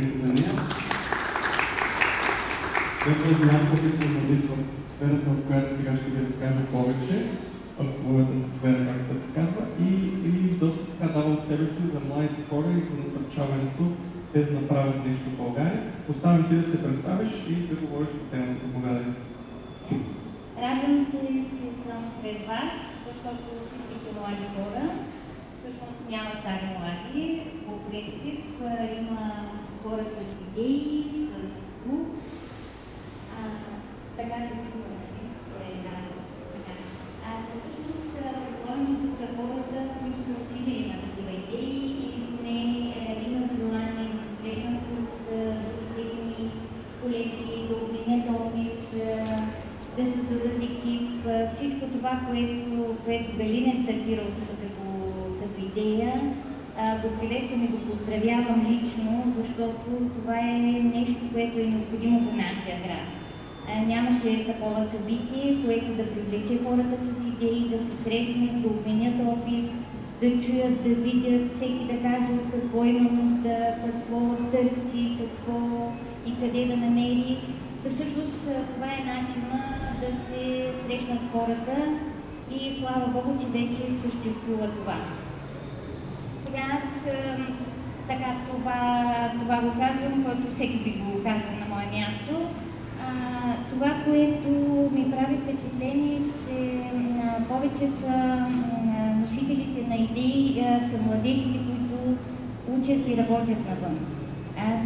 След тези няколко се нависва в сферата, в която сега ще ви разкажа повече, в своята сфера, както се казва, и доста така дава от себе си за младите хора и за насърчаването те да направят нещо в България. Оставям ти да се представиш и да говориш по темата. Заповядай. Радвам се, че съм сред вас, защото всичките млади хора, всъщност няма стари млади, по принцип има хора с идеи, с дух, така се чува, всъщност говорим, че тук са хората, които са отидели на такива идеи и не имат желание да срещнат с техни колеги, да обменят опит, да създадат екип. Всичко това, което Галина е стартирал като идея, го приветствам и го поздравявам лично, защото това е нещо, което е необходимо за нашия град. Нямаше такова събитие, което да привлече хората с идеи, да се срещнат, да обменят опит, да чуят, да видят, всеки да каже от какво има нужда, какво търси, какво и къде да намери. Всъщност това е начина да се срещнат хората и слава Богу, че вече съществува това. Сега така това го казвам, който всеки би го казал на мое място. Това, което ми прави впечатление, че повече са носителите на идеи, са младежите, които учат и работят навън.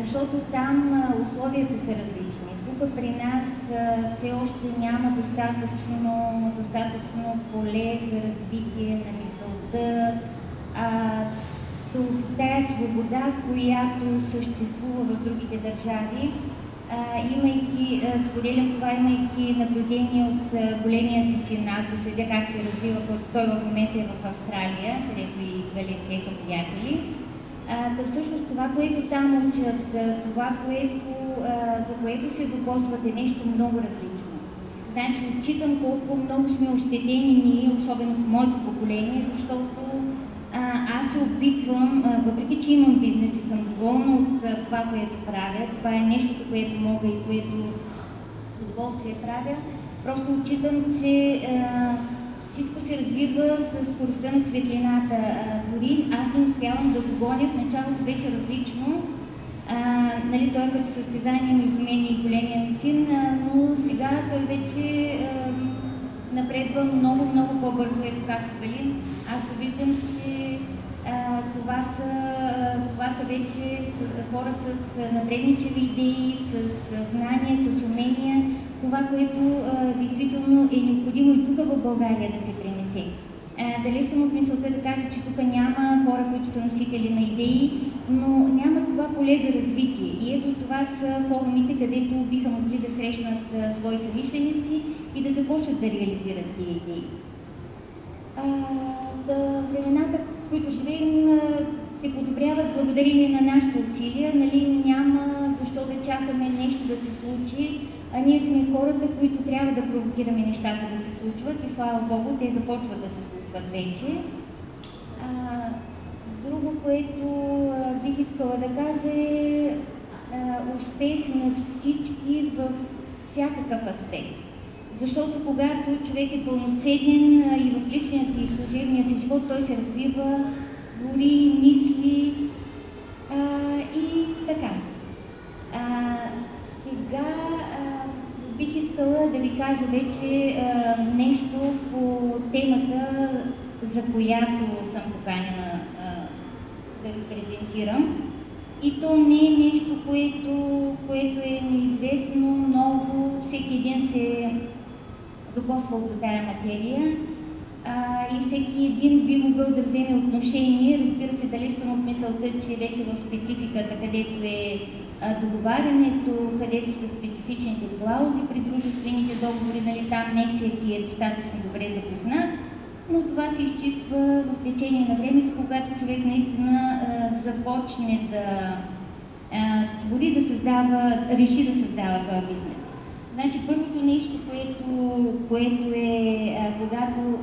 Защото там условията са различни. Тук при нас все още няма достатъчно поле за развитие на мисълта, тая свобода, която съществува в другите държави. Споделям това, имайки наблюдение от големия си син, аз го следя как се развива, той в момента е в Австралия, където и Галин са приятели. Всъщност това, което там учат, това, за което се докосват е нещо много различно. Значи, отчитам колко много сме ощетени ние, особено в моето поколение, защото аз се опитвам, въпреки че имам бизнес и съм доволна от това, което правя, това е нещо, което мога и което с удоволствие правя, просто отчитам, че всичко се развива с скоростта на светлината. Дори аз не успявам да го гоня, в началото беше различно, той е като състезание между мен и големия ми син, но сега той вече напредва много по-бързо, ето както Галин. Аз виждам, че това са вече хора с напредничеви идеи, с знания, с умения, това, което действително е необходимо и тук в България да се пренесе. Дали съм от мисълта да кажа, че тук няма хора, които са носители на идеи, но няма това поле за развитие. И ето това са форумите, където биха могли да срещнат свои съмишленици и да започнат да реализират тези идеи. Времената, в които живеем, се подобряват благодарение на нашите усилия. Няма защо да чакаме нещо да се случи, а ние сме хората, които трябва да провокираме нещата да се случват и слава Богу, те започват да се случват вече. Друго, което бих искала да кажа е успех на всички във всякакъв аспект. Защото когато човек е пълноценен и в личния си и служебния си живот, той се развива, твори, мисли и така. Сега бих искала да ви кажа вече нещо по темата, за която съм поканена да ви презентирам. И то не е нещо, което е неизвестно, ново, всеки един се докосвал до тая материя и всеки един би могъл да вземе отношение. Разбира се, дали съм от мисълта, че вече в спецификата, където е договарянето, където са специфичните клаузи при дружествените договори, там не всеки е достатъчно добре запознат, но това се изчиства в течение на времето, когато човек наистина започне да твори, да създава, реши да създава този бизнес. Значи първото нещо, което е, когато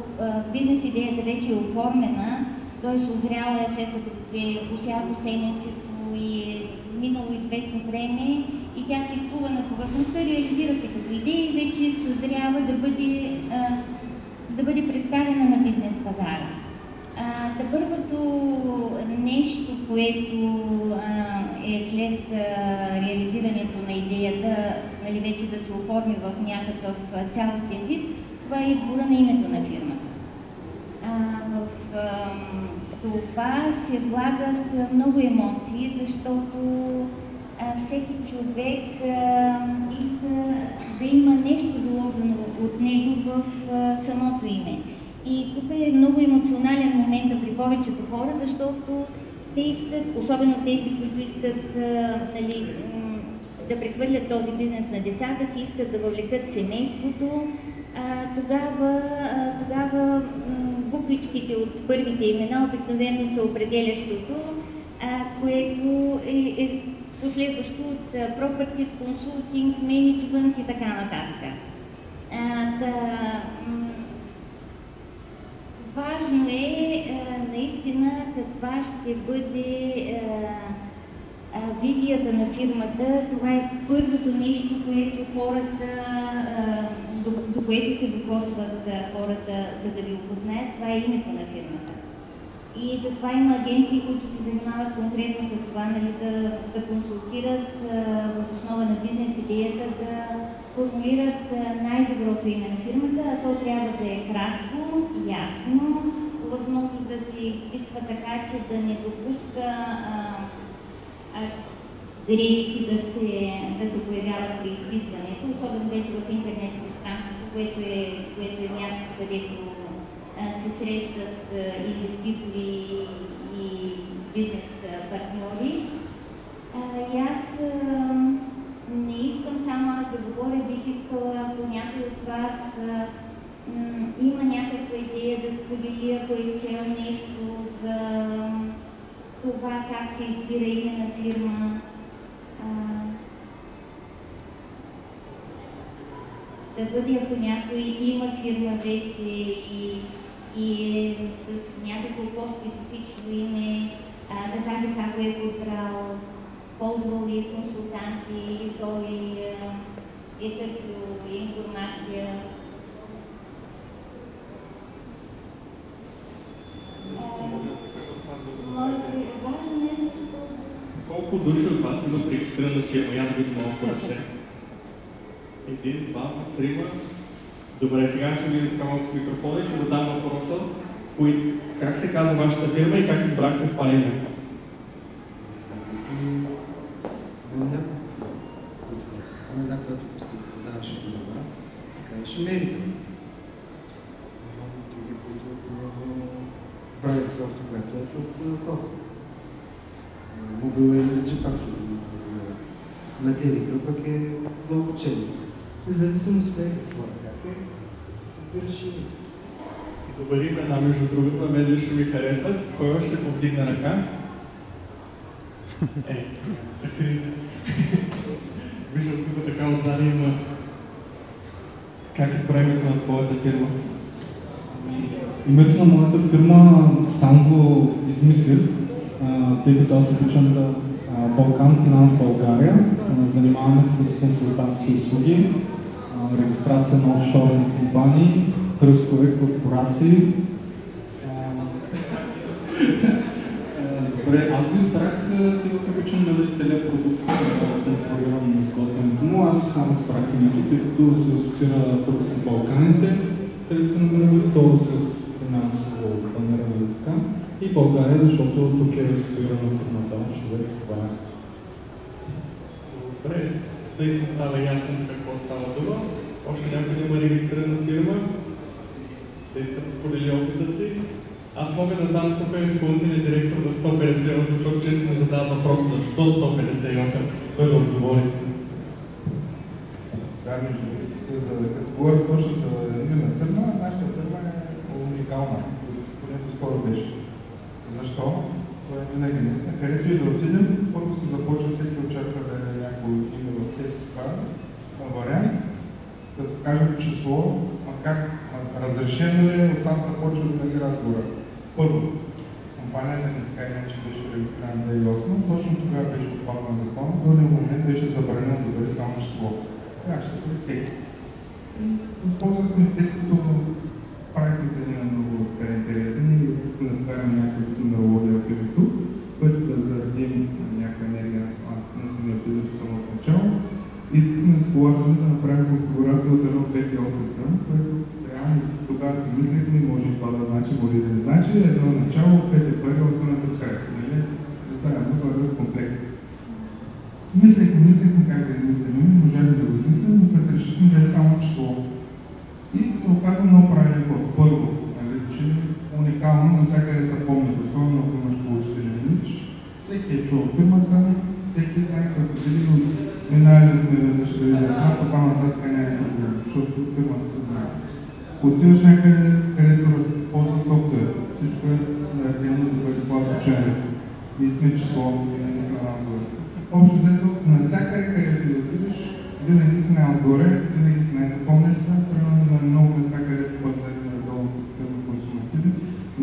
бизнес идеята вече е оформена, т.е. озряла е след като е посято семенчето и минало известно време и тя се изплува на повърхността, реализира се като идея и вече съзрява да бъде представена на бизнес пазара. Първото нещо, което е след реализирането на идеята, нали, вече да се оформи в някакъв цялостен вид, това е избора на името на фирмата. В това се влагат много емоции, защото всеки човек иска да има нещо заложено от него в самото име. И тук е много емоционален момент при повечето хора, защото те искат, особено тези, които искат нали, да прехвърлят този бизнес на децата си, искат да въвлекат семейството, тогава буквичките от първите имена обикновено са определящото, което е последващо от properties, consulting, management и така нататък. Важно е наистина каква ще бъде визията на фирмата. Това е първото нещо, което хората, до което се докосват хората, за да ви опознаят. Това е името на фирмата. И затова има агенции, които се занимават конкретно с това, нали, да консултират в основа на бизнес идеята, да формулират най-доброто име на фирмата, а то трябва да е кратко, ясно, възможно да се изписва така, че да не допуска грешки да се появяват при изписването, особено вече в интернет пространството, което е място, където се срещат инвеститори и бизнес партньори. И аз не искам само да говоря, бих искала, ако някой от вас има някаква идея да сподели, ако е чел нещо за това как се избира име на фирма, да бъде, ако някой има фирма вече и е с някакво по-специфично име, да каже как го е подбрал, ползвал ли консултанти, или той е търсил информация. Колко души от вас имат регистрирана фирма? Я да видим малко ръце. Един, два, трима. Добре, сега ще видим така малко с микрофона и ще задам въпроса. Как се казва вашата фирма и как избрахте това име? Една, която постигнаваше добра, се казваше Мерика. Други, които прави софт, което е с софт. Мобил е че пак ще занимава с материка, пък е за обучение. Независимо с това как е, избираш и Добър имена, между другото, мен ще ми харесват. Кой ще повдигне ръка? Закрите. Виждам, тук така отдали има. Как е правилото на твоята фирма? Името на моята фирма сам го измислих, тъй като аз обичам Балкан Финанс България. Занимаваме се с консултантски услуги, регистрация на офшорни компании, тръстове, корпорации. Добре, аз го избрах, тъй като обичам да целият продукт, контролирам на изготвянето му. Аз само избрах името, тъй като се асоциира първо с Балканите, където се намираме, второ с финансово планиране така. И България, защото тук е ситуирана фирмата, ще за това. Добре, наистина става ясно какво става дума. Още някой има регистрирана фирма, да искат да сподели опита си. Аз мога да дам тук изпълнителен директор на 158, защото често ми задават въпроса защо 158, той да отговори. Да, като говоря точно за име на фирма, нашата фирма е уникална, което скоро беше. Защо? Това е винаги наистина. Където и да отидем, първо се започва, всеки очаква да е някакво име в всеки това вариант, като кажем число, как разрешено ли, оттам се почва винаги разговора. Първо, компанията ни така иначе беше регистрирана 2008, точно тогава беше отпаднал закон момент беше забранено да бъде само число. Така ще бъде текст. Използвахме, тъй като правихме за един много интересен и искахме да вкараме някакъв нумерология в името, което да зарадим някаква енергия на самия билет в самото начало. Искахме с положение да направим конфигурация от 1, 5 и 8, което реално тогава си мислихме, може и това да значи, може и да не значи, едно начало, 5 и 1, 8 е безкрай. Нали? Заедно това е комплект. Мислихме как да измислим, можем да го измислим, но като решихме да е само число. И се оказа много правилен ход. Първо, нали, че уникално, навсякъде се помни, особено ако имаш положителен имидж. Всеки е чул фирмата, всеки знае, като види от минали да сме веднъж да видим една, това нататък няма да видим, защото фирмата се знае. Отиваш някъде, където ползва софтуер, всичко е реално да бъде това случайно. И сме число, винаги сме отгоре. Общо взето, навсякъде, където да отидеш, винаги си най-отгоре, винаги си най-запомняш се, примерно на много места, където пазарите надолу като консумативи.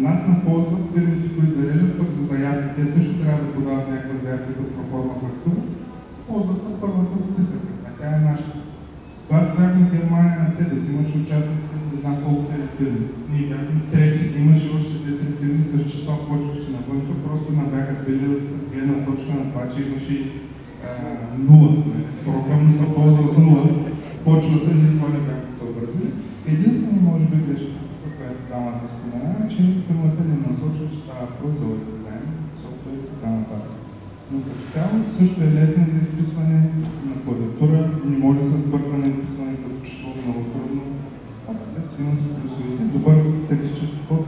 Нас наползват фирмите, които зареждат пък за заявки. Те също трябва да подават някаква заявка като проформа фактура. Ползва се първата списъка. Тя е нашата. Когато бяхме в Германия на CEDET, имаше участници в една колко фирми. Ние бяхме трети, имаше още 4 фирми с числа, почващи на вънка, просто набяха били от гледна точка на това, че имаше нула. Програмно се ползва с нула. Почва се, никога не бяха да се образи. Единствено, може би, беше което дамата спомена, че фирмата не насочва, че става въпрос за дизайн, софтуер и така нататък. Но като цяло също е лесно за изписване на клавиатура, не може да се сбърква на изписване като число много трудно. Има се плюсовете. Добър тактически ход